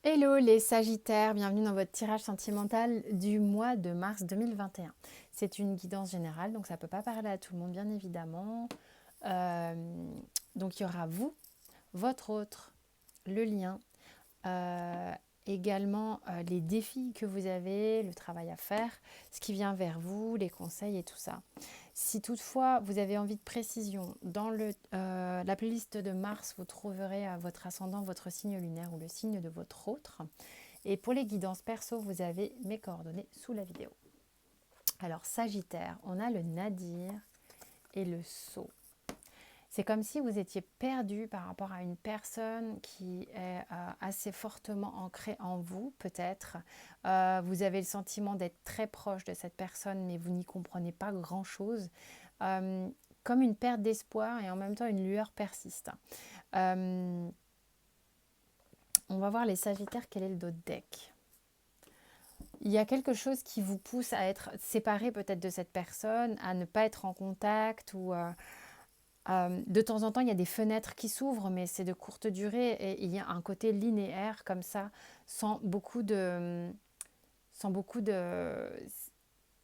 Hello les Sagittaires, bienvenue dans votre tirage sentimental du mois de mars 2021. C'est une guidance générale, donc ça ne peut pas parler à tout le monde, bien évidemment. Euh, donc il y aura vous, votre autre, le lien, euh, également les défis que vous avez, le travail à faire, ce qui vient vers vous, les conseils et tout ça. Si toutefois vous avez envie de précision, dans la playlist de Mars, vous trouverez votre ascendant, votre signe lunaire ou le signe de votre autre. Et pour les guidances perso, vous avez mes coordonnées sous la vidéo. Alors Sagittaire, on a le Nadir et le Sceau. C'est comme si vous étiez perdu par rapport à une personne qui est assez fortement ancrée en vous, peut-être. Vous avez le sentiment d'être très proche de cette personne, mais vous n'y comprenez pas grand-chose. Comme une perte d'espoir et en même temps une lueur persiste. On va voir les Sagittaires, quel est le dos de deck. Il y a quelque chose qui vous pousse à être séparé peut-être de cette personne, à ne pas être en contact ou de temps en temps il y a des fenêtres qui s'ouvrent mais c'est de courte durée et il y a un côté linéaire comme ça sans beaucoup de il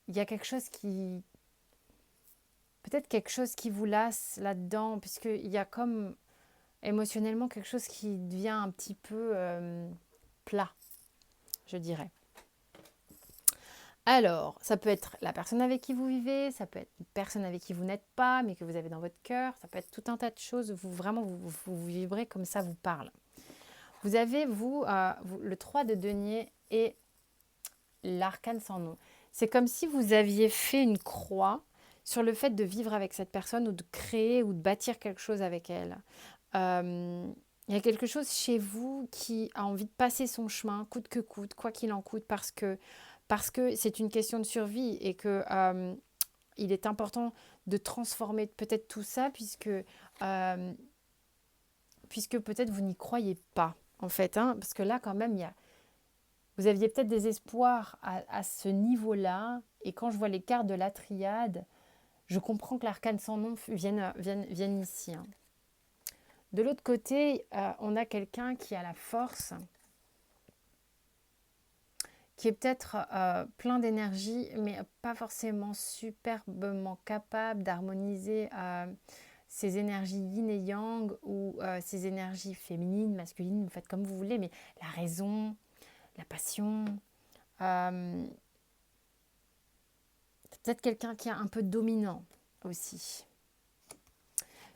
y a quelque chose qui peut-être quelque chose qui vous lasse là-dedans puisqu'il y a comme émotionnellement quelque chose qui devient un petit peu plat, je dirais. Alors, ça peut être la personne avec qui vous vivez, ça peut être une personne avec qui vous n'êtes pas, mais que vous avez dans votre cœur, ça peut être tout un tas de choses, vous vibrez comme ça vous parle. Vous avez, le 3 de denier et l'arcane sans nom. C'est comme si vous aviez fait une croix sur le fait de vivre avec cette personne ou de créer ou de bâtir quelque chose avec elle. Il y a quelque chose chez vous qui a envie de passer son chemin, coûte que coûte, quoi qu'il en coûte, parce que c'est une question de survie et que il est important de transformer peut-être tout ça puisque peut-être vous n'y croyez pas en fait, hein, parce que là quand même vous aviez peut-être des espoirs à ce niveau-là et quand je vois les cartes de la triade, je comprends que l'arcane sans nom vienne ici, hein. De l'autre côté, on a quelqu'un qui a la force, qui est peut-être plein d'énergie, mais pas forcément superbement capable d'harmoniser ses énergies yin et yang ou ses énergies féminines, masculines, vous faites comme vous voulez, mais la raison, la passion. euh, C'est peut-être quelqu'un qui est un peu dominant aussi.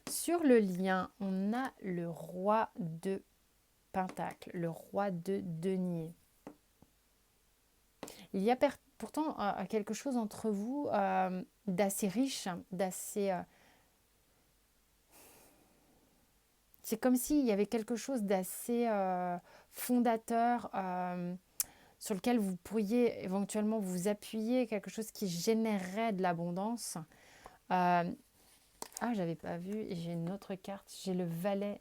Sur le lien, on a le roi de Pentacle, le roi de denier. Il y a pourtant quelque chose entre vous d'assez riche, d'assez... c'est comme s'il y avait quelque chose d'assez fondateur sur lequel vous pourriez éventuellement vous appuyer, quelque chose qui générerait de l'abondance. J'avais pas vu, j'ai une autre carte, j'ai le valet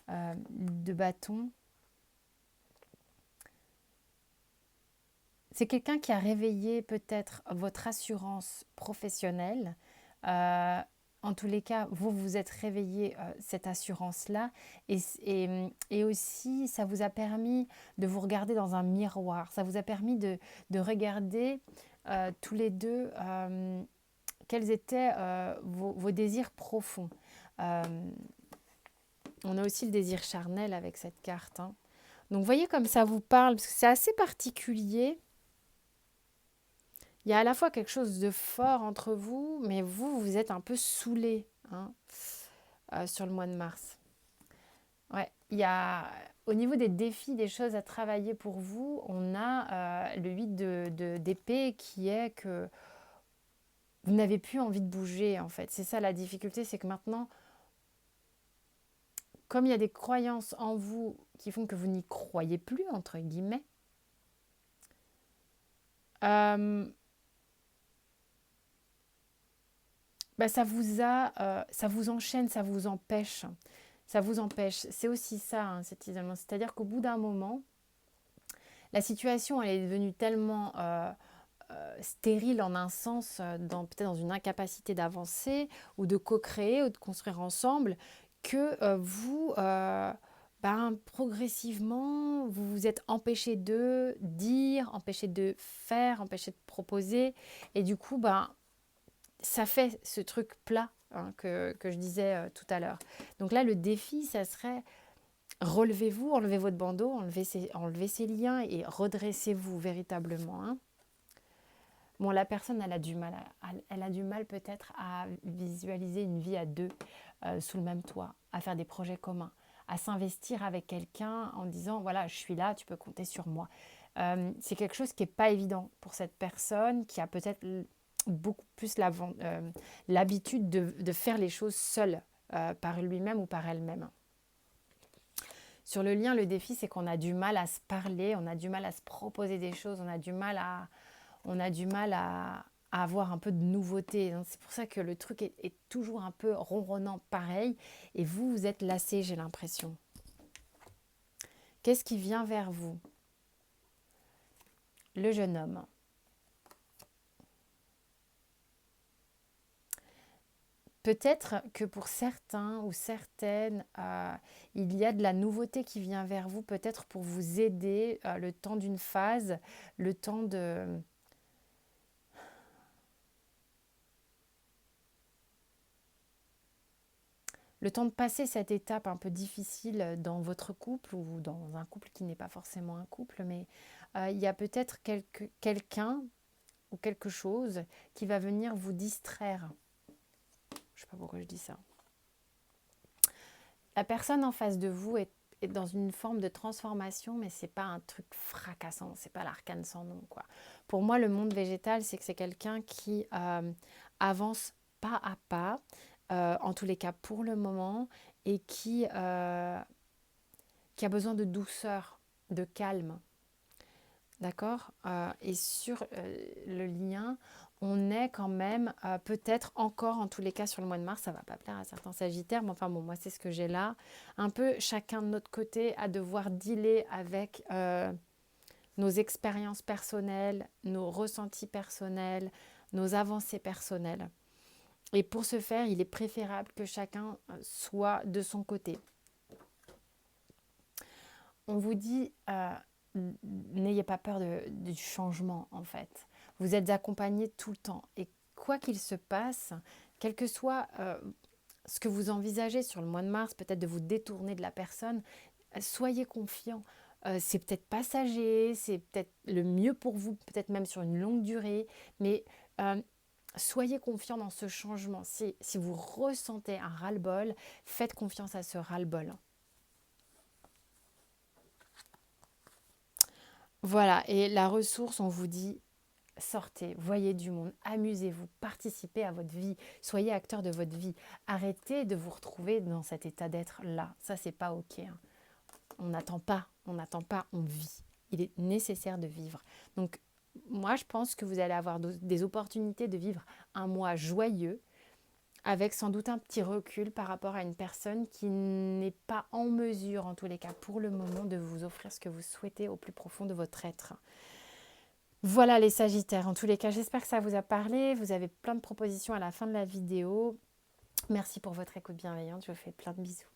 de bâton. C'est quelqu'un qui a réveillé peut-être votre assurance professionnelle. Euh, En tous les cas, vous vous êtes réveillé cette assurance-là et aussi ça vous a permis de vous regarder dans un miroir. Ça vous a permis de regarder tous les deux quels étaient vos désirs profonds. Euh, on a aussi le désir charnel avec cette carte, hein. Donc vous voyez comme ça vous parle, parce que c'est assez particulier. Il y a à la fois quelque chose de fort entre vous, mais vous êtes un peu saoulé, hein, sur le mois de mars. Ouais, il y a, au niveau des défis, des choses à travailler pour vous, on a le 8 d'épée qui est que vous n'avez plus envie de bouger, en fait. C'est ça la difficulté, c'est que maintenant, comme il y a des croyances en vous qui font que vous n'y croyez plus, entre guillemets, euh, ça vous enchaîne, ça vous empêche. Ça vous empêche. C'est aussi ça, hein, cet isolement. C'est-à-dire qu'au bout d'un moment, la situation, elle est devenue tellement stérile en un sens, peut-être dans une incapacité d'avancer ou de co-créer ou de construire ensemble, que ben, progressivement, vous vous êtes empêché de dire, empêché de faire, empêché de proposer. Et du coup, ben, ça fait ce truc plat hein, que je disais tout à l'heure. Donc là, le défi, ça serait relevez-vous, enlevez votre bandeau, enlevez ces liens et redressez-vous véritablement. Hein. Bon, la personne, elle a du mal peut-être à visualiser une vie à deux sous le même toit, à faire des projets communs, à s'investir avec quelqu'un en disant, voilà, je suis là, tu peux compter sur moi. C'est quelque chose qui n'est pas évident pour cette personne qui a peut-être beaucoup plus l'habitude de faire les choses seule, par lui-même ou par elle-même. Sur le lien, le défi, c'est qu'on a du mal à se parler, on a du mal à se proposer des choses, on a du mal à avoir un peu de nouveauté. C'est pour ça que le truc est toujours un peu ronronnant pareil. Et vous, vous êtes lassé, j'ai l'impression. Qu'est-ce qui vient vers vous? Le jeune homme. Peut-être que pour certains ou certaines, il y a de la nouveauté qui vient vers vous, peut-être pour vous aider le temps d'une phase, le temps de... Le temps de passer cette étape un peu difficile dans votre couple ou dans un couple qui n'est pas forcément un couple, mais il y a peut-être quelqu'un ou quelque chose qui va venir vous distraire. Je ne sais pas pourquoi je dis ça. La personne en face de vous est dans une forme de transformation, mais c'est pas un truc fracassant, c'est pas l'arcane sans nom, quoi. Pour moi, le monde végétal, c'est que c'est quelqu'un qui avance pas à pas, en tous les cas pour le moment, et qui a besoin de douceur, de calme. D'accord. Et sur le lien, on est quand même peut-être encore, en tous les cas sur le mois de mars, ça ne va pas plaire à certains sagittaires, mais enfin bon, moi c'est ce que j'ai là. Un peu chacun de notre côté à devoir dealer avec nos expériences personnelles, nos ressentis personnels, nos avancées personnelles. Et pour ce faire, il est préférable que chacun soit de son côté. On vous dit, n'ayez pas peur du changement en fait. Vous êtes accompagné tout le temps. Et quoi qu'il se passe, quel que soit ce que vous envisagez sur le mois de mars, peut-être de vous détourner de la personne, soyez confiants. C'est peut-être passager, c'est peut-être le mieux pour vous, peut-être même sur une longue durée, mais soyez confiants dans ce changement. Si vous ressentez un ras-le-bol, faites confiance à ce ras-le-bol. Voilà, et la ressource, on vous dit, sortez, voyez du monde, amusez-vous, participez à votre vie, soyez acteur de votre vie. Arrêtez de vous retrouver dans cet état d'être là. Ça, c'est pas OK. Hein. On n'attend pas, on vit. Il est nécessaire de vivre. Donc, moi, je pense que vous allez avoir des opportunités de vivre un mois joyeux, avec sans doute un petit recul par rapport à une personne qui n'est pas en mesure, en tous les cas pour le moment, de vous offrir ce que vous souhaitez au plus profond de votre être. Voilà les Sagittaires, en tous les cas, j'espère que ça vous a parlé. Vous avez plein de propositions à la fin de la vidéo. Merci pour votre écoute bienveillante, je vous fais plein de bisous.